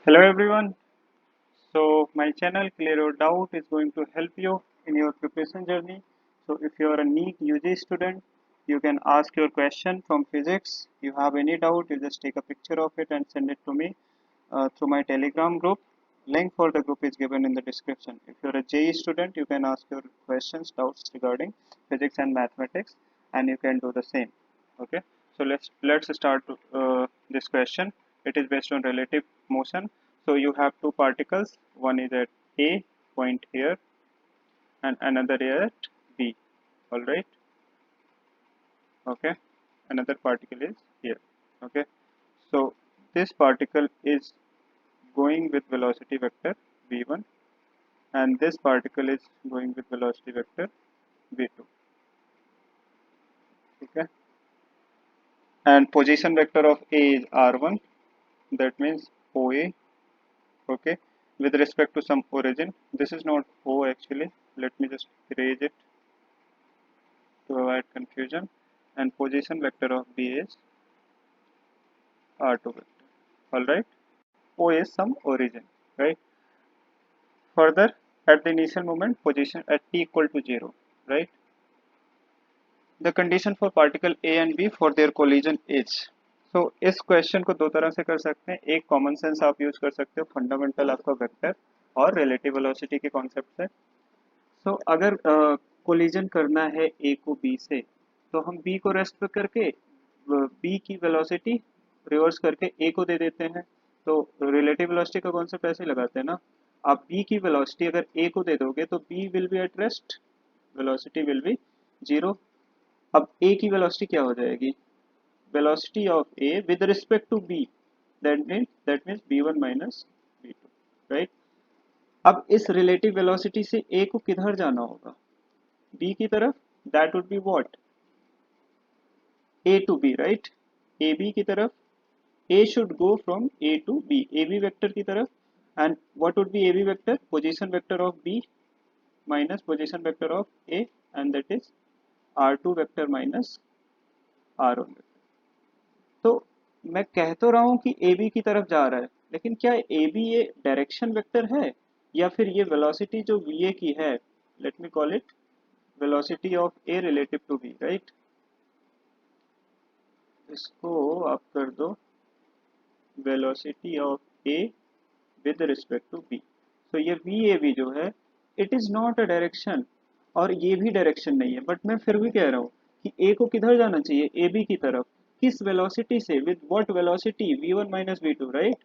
Hello everyone. So my channel Clear Your Doubt is going to help you in your preparation journey. So if you are a NEET UG student, you can ask your question from physics. You have any doubt, you just take a picture of it and send it to me through my Telegram group. Link for the group is given in the description. If you're a JE student, you can ask your questions, doubts regarding physics and mathematics, and you can do the same. Okay. So let's start this question. It is based on relative motion. So you have two particles. One is at A point here, and another at B. All right. Okay. Another particle is here. Okay. So this particle is going with velocity vector v1, and this particle is going with velocity vector v2. Okay, and position vector of A is r1, that means OA. Okay, with respect to some origin. This is not O actually. Let me just erase it to avoid confusion. And position vector of B is r2 vector. All right, O is some origin, right? Further, at the initial moment, position at t equal to 0, right? The condition for particle A and B for their collision is. So इस question को दो तरह से कर सकते हैं. एक common sense आप यूज कर सकते हो, फंडामेंटल आपका वेक्टर और रिलेटिव वेलोसिटी के कॉन्सेप्ट से. सो अगर कोलिजन करना है ए को बी से, तो हम बी को रेस्ट पे करके बी की वेलोसिटी रिवर्स करके ए को दे देते हैं. तो रिलेटिव वेलोसिटी का कॉन्सेप्ट ऐसे ही लगाते हैं ना. आप बी की वेलोसिटी अगर ए को दे दोगे तो B will be at rest, velocity will be zero. अब ए की वेलोसिटी क्या हो जाएगी? Velocity of A with respect to B, that means b1 minus b2, right. अब इस रिलेटिव वेलोसिटी से ए को किधर जाना होगा? बी की तरफ. That would be what? A to B, right. A B की तरफ. A should go from A to B, A B vector की तरफ. And what would be A B vector? Position vector of B minus position vector of A, and that is r2 vector minus r1 vector. तो मैं कह तो रहा हूं कि ए B की तरफ जा रहा है, लेकिन क्या ए बी ये डायरेक्शन वेक्टर है, या फिर ये वेलोसिटी जो वी ए की है, let me call it velocity of A relative to B, right. इसको आप कर दो velocity of A with respect to B. तो ये वी ए बी जो है, it is not a direction, और ये भी डायरेक्शन नहीं है. बट मैं फिर भी कह रहा हूँ कि ए को किधर जाना चाहिए? ए बी की तरफ. किस वेलोसिटी से? With what velocity? v1 minus v2, right.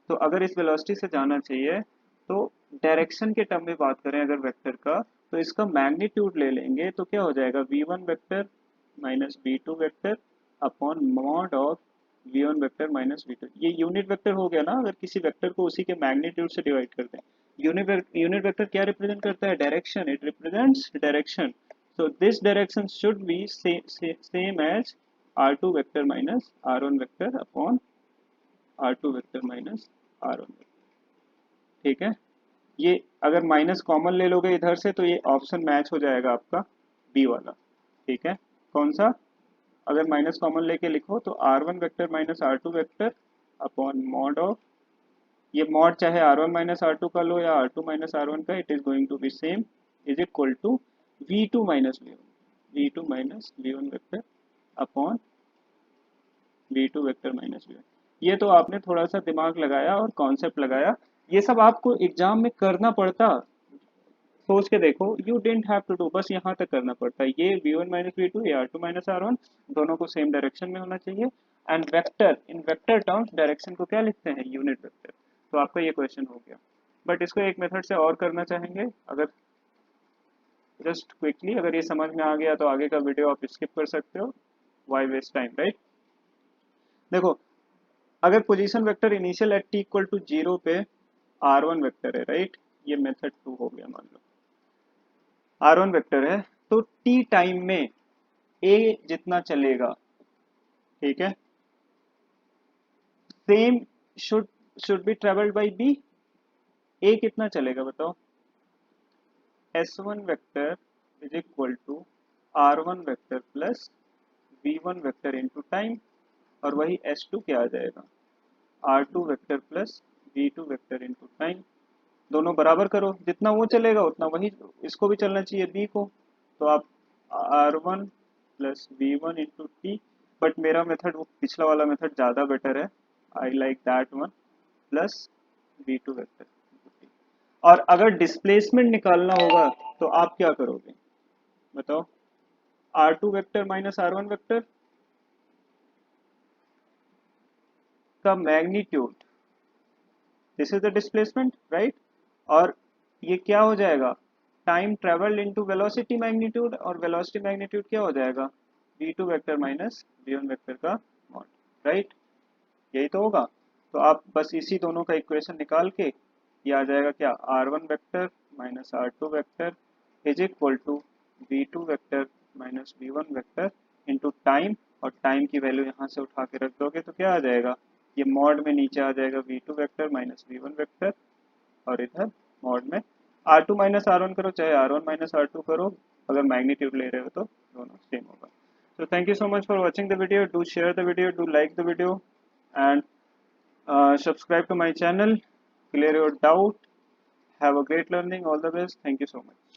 तो अगर इस वेलोसिटी से जाना चाहिए, तो डायरेक्शन के टर्म में बात करें अगर वेक्टर का, तो इसका मैग्नीट्यूड ले लेंगे तो क्या हो जाएगा? v1 vector minus v2 vector upon mod of v1 vector minus v2. ये यूनिट वेक्टर हो गया ना, अगर किसी वेक्टर को उसी के मैग्नीट्यूड से डिवाइड कर दें. यूनिट वेक्टर क्या रिप्रेजेंट करता है? Direction. It represents direction. so this direction should be same as r2 vector minus r1 vector upon r2 vector minus r1 vector. ठीक है. ये अगर माइनस कॉमन ले लोगे इधर से, तो ये ऑप्शन मैच हो जाएगा आपका बी वाला. ठीक है. कौन सा? अगर माइनस कॉमन लेके लिखो तो r1 vector minus r2 vector upon mod of, ये मॉड चाहे r1 माइनस r2 का लो या r2 माइनस r1 का, it is going to be same, is equal to v2 minus v1, v2 minus v1 vector upon v2 vector minus v1. ये तो आपने थोड़ा सा दिमाग लगाया और कॉन्सेप्ट लगाया. ये सब आपको एग्जाम में करना पड़ता. सोच के देखो, you don't have to do, बस यहाँ तक करना पड़ता है. ये v1 माइनस v2, ये r2 माइनस r1, दोनों को सेम डायरेक्शन में होना चाहिए. And vector, in vector terms direction को क्या लिखते हैं? Unit vector. तो आपका ये क्वेश्चन हो गया. बट इसको एक मेथड से और करना चाहेंगे. अगर जस्ट क्विकली अगर ये समझ में आ गया तो आगे का वीडियो आप स्किप कर सकते हो. Why waste time, right. देखो, अगर position vector initial at T equal to 0 पे r1 वेक्टर है, राइट. ये मेथड 2 हो गया. मान लो r1 वेक्टर है, तो t टाइम में a जितना चलेगा, ठीक है, same should be travelled by b. a कितना चलेगा बताओ? s1 vector is equal to r1 vector plus v1 vector into time, और वही s2 क्या आ जाएगा? r2 vector plus v2 vector into time, दोनों बराबर करो, जितना वो चलेगा उतना वही इसको भी चलना चाहिए b को। तो आप r1 plus v1 into T, but मेरा मेथड वो पिछला वाला मेथड ज़्यादा बेटर है, I like that one, plus v2 vector. और अगर डिस्प्लेसमेंट निकालना होगा तो आप क्या करोगे बताओ, r2 vector minus r1 vector का magnitude, this is the displacement right, और ये क्या हो जाएगा, time travelled into velocity magnitude, और वेलोसिटी मैग्नीट्यूड क्या हो जाएगा, v2 vector minus v1 vector का मॉड, राइट, यही तो होगा। तो आप बस इसी दोनों का इक्वेशन निकाल के ये आ जाएगा क्या, r1 vector minus r2 vector is equal to v2 vector minus v1 vector into time, और टाइम की वैल्यू यहाँ से उठा के रख दोगे तो क्या आ जाएगा, ये मॉड में नीचे आ जाएगा v2 vector minus v1 vector, और इधर मॉड में r2 माइनस r1 करो चाहे r1 माइनस r2 करो, अगर मैग्नीट्यूड ले रहे हो तो दोनों सेम होगा। So thank you so much for watching the video. Do share the video, do like the video, and subscribe to my channel. Clear your doubt. Have a great learning. All the best. Thank you so much.